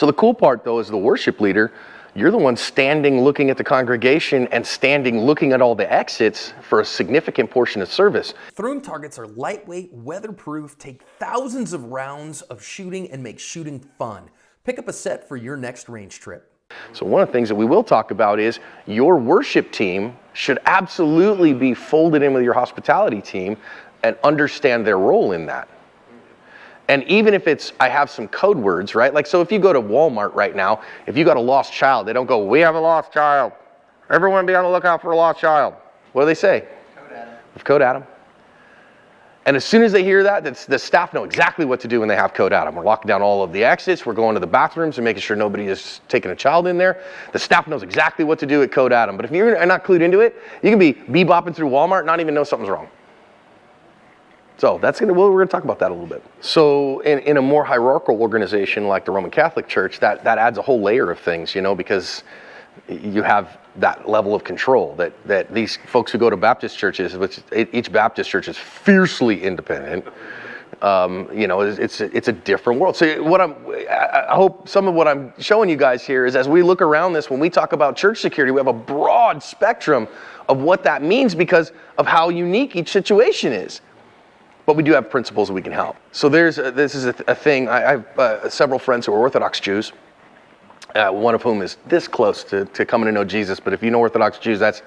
So the cool part, though, as the worship leader, you're the one standing looking at the congregation and standing looking at all the exits for a significant portion of service. Throwing targets are lightweight, weatherproof, take thousands of rounds of shooting, and make shooting fun. Pick up a set for your next range trip. So one of the things that we will talk about is your worship team should absolutely be folded in with your hospitality team and understand their role in that. And even if it's, I have some code words, right? Like, so if you go to Walmart right now, if you got a lost child, they don't go, we have a lost child. Everyone be on the lookout for a lost child. What do they say? Code Adam. Code Adam. And as soon as they hear that, the staff know exactly what to do when they have Code Adam. We're locking down all of the exits. We're going to the bathrooms and making sure nobody is taking a child in there. The staff knows exactly what to do at Code Adam. But if you're not clued into it, you can be bebopping through Walmart and not even know something's wrong. So we're going to talk about that a little bit. So in a more hierarchical organization like the Roman Catholic Church, that adds a whole layer of things, because you have that level of control that these folks who go to Baptist churches, which each Baptist church is fiercely independent. It's a different world. So I hope some of what I'm showing you guys here is as we look around this, when we talk about church security, we have a broad spectrum of what that means because of how unique each situation is. But we do have principles that we can help. So this is a thing. I have several friends who are Orthodox Jews, one of whom is this close to coming to know Jesus. But if you know Orthodox Jews, it's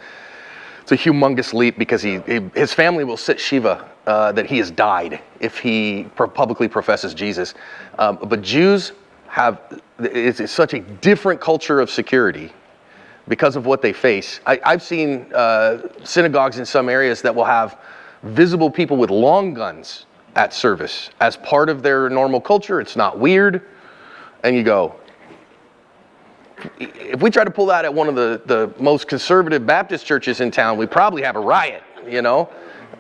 a humongous leap because his family will sit Shiva that he has died if he publicly professes Jesus. But Jews it's such a different culture of security because of what they face. I've seen synagogues in some areas that will have visible people with long guns at service as part of their normal culture. It's not weird. And you go, if we try to pull that at one of the most conservative Baptist churches in town, we probably have a riot,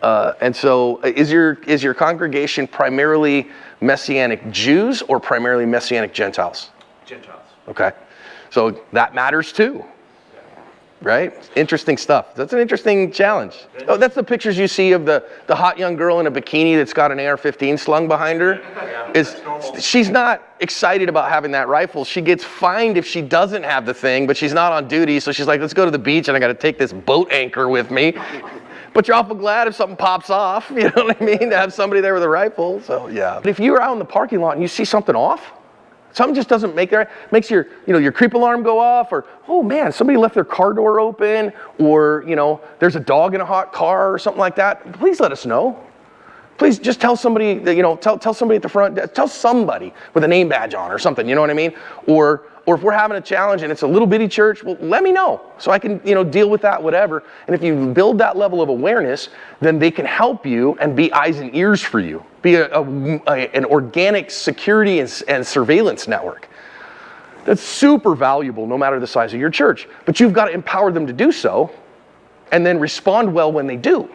And so is your congregation primarily Messianic Jews or primarily Messianic Gentiles? Gentiles. Okay. So that matters too. Right? Interesting stuff. That's an interesting challenge. Oh, that's the pictures you see of the hot young girl in a bikini that's got an AR-15 slung behind her. She's not excited about having that rifle. She gets fined if she doesn't have the thing, but she's not on duty, so she's like, let's go to the beach and I got to take this boat anchor with me. But you're awful glad if something pops off, you know what I mean, to have somebody there with a rifle. So yeah. But if you're out in the parking lot and you see something off, something just doesn't makes your creep alarm go off, or, oh man, somebody left their car door open, or, there's a dog in a hot car or something like that. Please let us know. Please just tell somebody that, tell somebody at the front, tell somebody with a name badge on or something, you know what I mean? Or if we're having a challenge and it's a little bitty church, well, let me know so I can, deal with that, whatever. And if you build that level of awareness, then they can help you and be eyes and ears for you. Be an organic security and surveillance network. That's super valuable no matter the size of your church. But you've got to empower them to do so and then respond well when they do.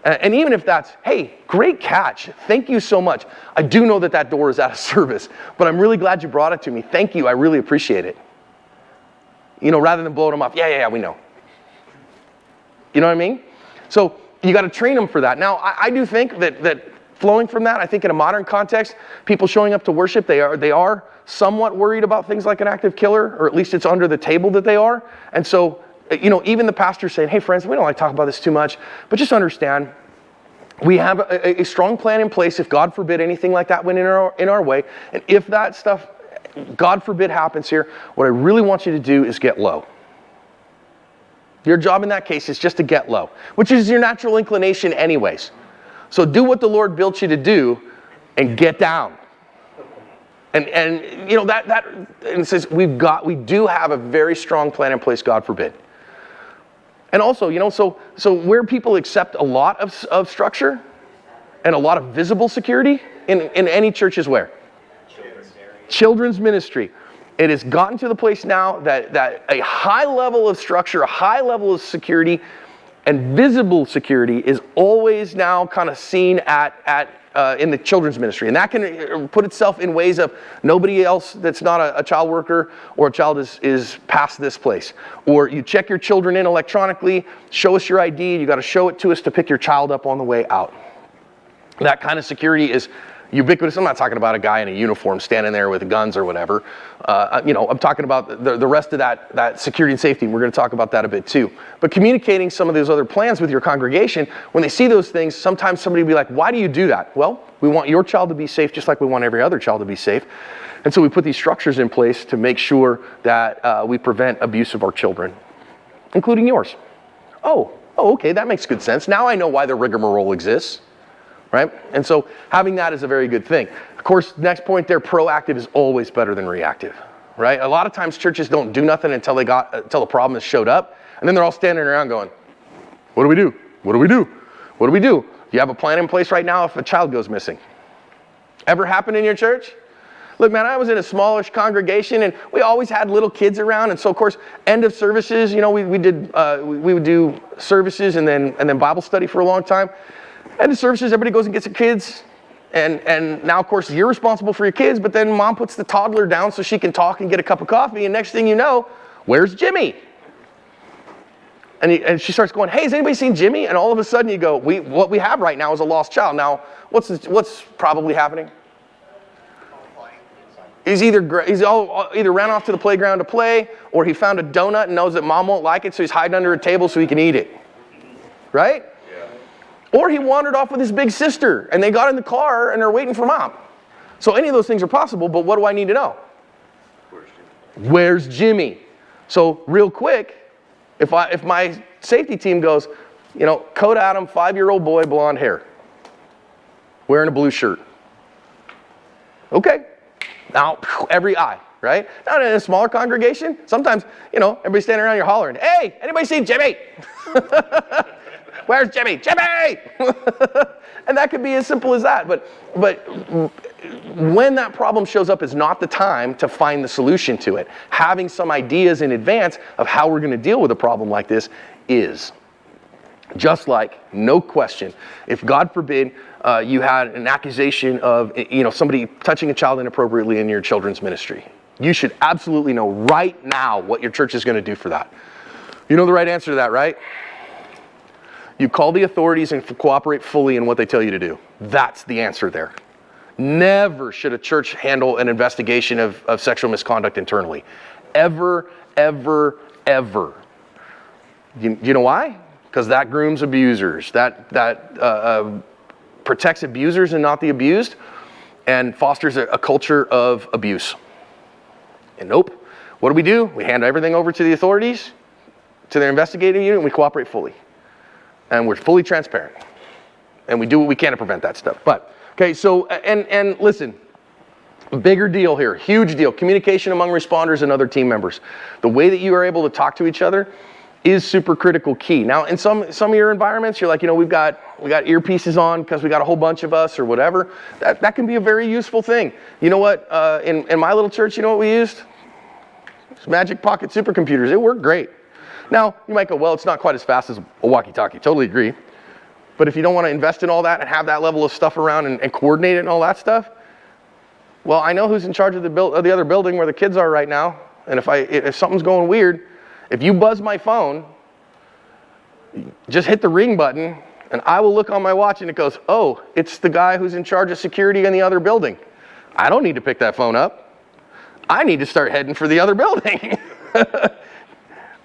And even if that's, hey, great catch. Thank you so much. I do know that door is out of service, but I'm really glad you brought it to me. Thank you. I really appreciate it. Rather than blowing them off. Yeah, we know. You know what I mean? So you got to train them for that. Now, I do think that flowing from that, I think in a modern context, people showing up to worship, they are somewhat worried about things like an active killer, or at least it's under the table that they are. And so, even the pastor saying, hey friends, we don't like to talk about this too much, but just understand, we have a strong plan in place if God forbid anything like that went in our way. And if that stuff, God forbid, happens here, what I really want you to do is get low. Your job in that case is just to get low, which is your natural inclination anyways. So do what the Lord built you to do and get down. And it says we do have a very strong plan in place, God forbid. And also, so where people accept a lot of structure and a lot of visible security in any church is where? Children's ministry. It has gotten to the place now that a high level of structure, a high level of security, and visible security is always now kind of seen in the children's ministry. And that can put itself in ways of nobody else that's not a child worker or a child is past this place. Or you check your children in electronically, show us your ID, you got to show it to us to pick your child up on the way out. That kind of security is Ubiquitous, I'm not talking about a guy in a uniform standing there with guns or whatever. I'm talking about the rest of that security and safety. We're going to talk about that a bit too. But communicating some of those other plans with your congregation, when they see those things, sometimes somebody will be like, why do you do that? Well, we want your child to be safe just like we want every other child to be safe. And so we put these structures in place to make sure that we prevent abuse of our children, including yours. Oh, okay, that makes good sense. Now I know why the rigmarole exists, right? And so having that is a very good thing. Of course, next point there, proactive is always better than reactive, right? A lot of times churches don't do nothing until the problem has showed up, and then they're all standing around going, what do we do? What do we do? What do we do? Do you have a plan in place right now if a child goes missing? Ever happen in your church? Look, man, I was in a smallish congregation, and we always had little kids around, and so of course, end of services, we would do services and then Bible study for a long time. End of services, everybody goes and gets their kids, and now of course you're responsible for your kids, but then mom puts the toddler down so she can talk and get a cup of coffee, and next thing you know, where's Jimmy? And she starts going, hey, has anybody seen Jimmy? And all of a sudden you go, what we have right now is a lost child. Now, what's probably happening? He's either ran off to the playground to play, or he found a donut and knows that mom won't like it, so he's hiding under a table so he can eat it. Right? Yeah. Or he wandered off with his big sister, and they got in the car and they're waiting for mom. So any of those things are possible, but what do I need to know? Where's Jimmy? So real quick, if my safety team goes, Code Adam, 5-year-old boy, blonde hair, wearing a blue shirt. Okay. Now, every eye, right? Now, in a smaller congregation, sometimes, everybody's standing around, you're hollering, hey, anybody see Jimmy? Where's Jimmy? Jimmy! And that could be as simple as that. But when that problem shows up is not the time to find the solution to it. Having some ideas in advance of how we're going to deal with a problem like this is. Just like, no question, if God forbid you had an accusation of somebody touching a child inappropriately in your children's ministry, you should absolutely know right now what your church is going to do for that. You know the right answer to that, right? You call the authorities and cooperate fully in what they tell you to do. That's the answer there. Never should a church handle an investigation of sexual misconduct internally. Ever, ever, ever. You know why? Because that grooms abusers. That protects abusers and not the abused, and fosters a culture of abuse. And nope. What do? We hand everything over to the authorities, to their investigating unit, and we cooperate fully. And we're fully transparent. And we do what we can to prevent that stuff. But, okay, so, and listen, bigger deal here, huge deal. Communication among responders and other team members. The way that you are able to talk to each other is super critical key. Now, in some of your environments, you're like, we've got earpieces on because we got a whole bunch of us or whatever. That can be a very useful thing. You know what? In my little church, you know what we used? It's Magic Pocket supercomputers. It worked great. Now, you might go, well, it's not quite as fast as a walkie-talkie. Totally agree. But if you don't want to invest in all that and have that level of stuff around and coordinate it and all that stuff, well, I know who's in charge of the other building where the kids are right now. And if something's going weird, if you buzz my phone, just hit the ring button, and I will look on my watch, and it goes, oh, it's the guy who's in charge of security in the other building. I don't need to pick that phone up. I need to start heading for the other building.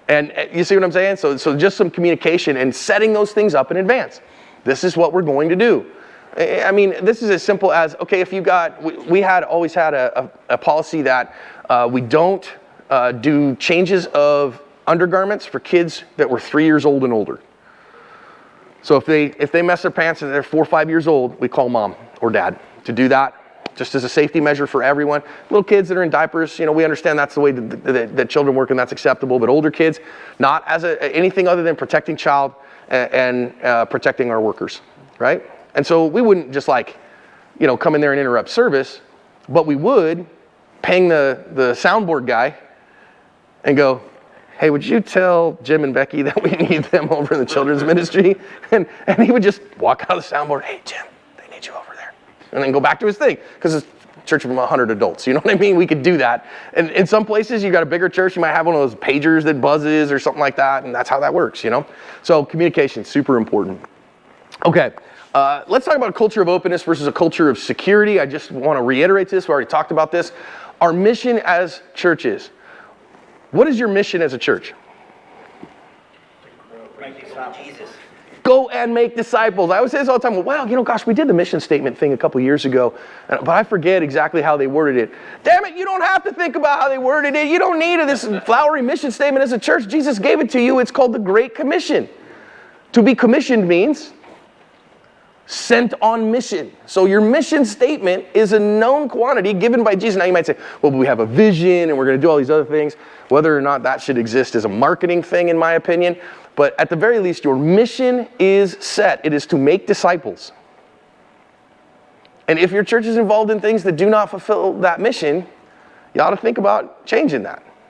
And you see what I'm saying? So just some communication and setting those things up in advance. This is what we're going to do. I mean, this is as simple as, okay, if you we always had a policy that we don't do changes of undergarments for kids that were 3 years old and older. So if they mess their pants and they're 4 or 5 years old, we call mom or dad to do that, just as a safety measure for everyone. Little kids that are in diapers, we understand that's the way that children work and that's acceptable, but older kids, not as anything other than protecting child and protecting our workers, right? And so we wouldn't just come in there and interrupt service, but we would ping the soundboard guy and go, hey, would you tell Jim and Becky that we need them over in the children's ministry? And he would just walk out of the soundboard, hey, Jim, they need you over there. And then go back to his thing, because it's a church of 100 adults, you know what I mean? We could do that. And in some places, you got a bigger church, you might have one of those pagers that buzzes or something like that, and that's how that works, So communication, super important. Okay, Let's talk about a culture of openness versus a culture of security. I just want to reiterate this. We already talked about this. Our mission as churches. What is your mission as a church? Jesus. Go and make disciples. I always say this all the time. Well, wow, gosh, we did the mission statement thing a couple years ago, but I forget exactly how they worded it. Damn it, you don't have to think about how they worded it. You don't need this flowery mission statement as a church. Jesus gave it to you. It's called the Great Commission. To be commissioned means sent on mission. So your mission statement is a known quantity given by Jesus. Now you might say, well, we have a vision and we're going to do all these other things. Whether or not that should exist is a marketing thing, in my opinion. But at the very least, your mission is set. It is to make disciples. And if your church is involved in things that do not fulfill that mission, you ought to think about changing that.